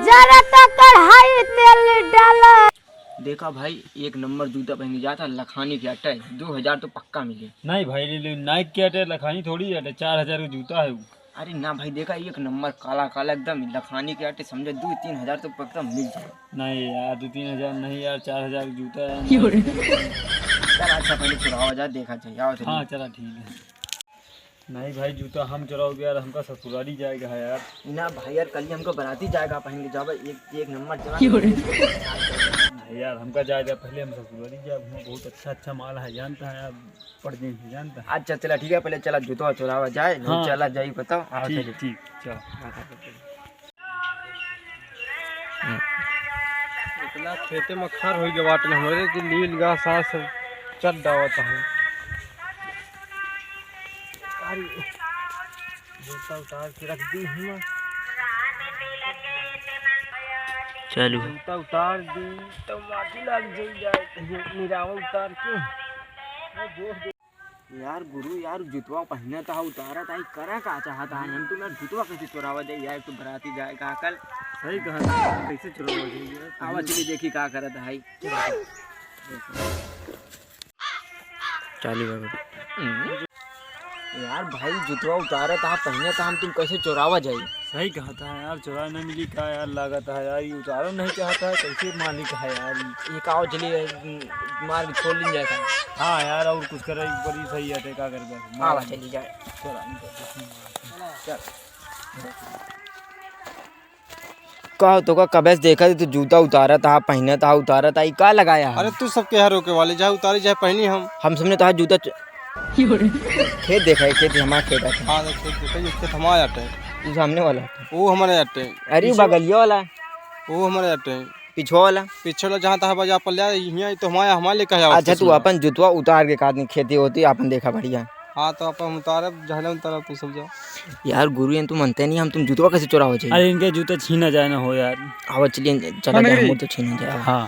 जरा तो कढ़ाई तेल डाला। देखा भाई, एक नंबर जूता पहन के जाता, लखानी के अटे 2000 तो पक्का मिले। नहीं भाई, नाइक के अटे लखानी थोड़ी अटे, 4000 का जूता है वो। अरे ना भाई, देखा एक नंबर काला काला एकदम लखानी के आटे, समझे 2-3 हजार तो पक्का मिल जाए। नहीं यार, 2-3 हजार नहीं यार, 4000 का जूता है। चल अच्छा, पहले चुरावा जा, देखा चाहिए। आओ हाँ चला ठीक है। नहीं भाई, जूता हम चुराओगे यार, हमका ससुराली जाएगा है यार। ना भाई यार, कल ही हमको बाराती जाएगा पहन के जाओ, एक नंबर चला। नहीं यार, हमका जाएगा पहले, हम ससुराली जाए। बहुत अच्छा माल है, जानता है यार, पड़ दिन से जानता है। अच्छा चला ठीक है, पहले चला जूता चुरावा जाए। हाँ। चला जाई बताओ। ठीक ठीक चलो। इतना खेते में खर हो गया बाटन हमारे कि लील गा सांस चल डावत है। जूता उतार के रख दी हूँ। चलो जूता उतार दी तो माटी लग जाए। निरावा उतार के यार गुरु, यार जुतवा पहना था, उतारा था, करा का चाहता है हम। तुम्हारा जुतवा कैसे चुरावा जाए यार? तो बराती जाएगा कल। सही कहा, कैसे चुरावा जाएगी? आवा चली देखी का करा था भाई। चालू यार भाई, जुतवा उतारा था, पहना था हम, तुम कैसे चुरावा जाए? सही कहा था यार, चुरा नहीं मिली का यार, लागत है यार, ये उतारो नहीं चाहता है, कैसे मालिक है यार। ये आओ चली मार के छोड़ ली जाएगा। हाँ यार, और कुछ करे बड़ी सही है, क्या कर आवा चली जाए। कहो तो का कबे से देखा थी, तो जूता उतारा था, पहना था, उतारा था, का लगाया? अरे तू सबके यहाँ रोके वाले, चाहे उतारी चाहे पहनी हम समझे तो जूता खेत देखा है, खेत हमारा खेत है। हाँ खेत हमारे आटे तू सामने वाला, वो हमारे आटे। अरे बगलिया वाला, वो हमारे आटे पिछवा वाला, पीछे वाला जहाँ तहाँ बाजार पर ले तो हमारे लिए कहा। अच्छा तू अपन जुतवा उतार के काटनी खेती होती अपन देखा बढ़िया। हाँ तो अपन उतारे जहले उतारा तू सब जा। यार गुरु तुम मानते नहीं, हम तुम जुतवा कैसे चुरावा चाहिए? अरे इनके जूते छीना जाए ना हो यार। आवा चलिए, चला जाए, मुँह तो छीना जाए। हाँ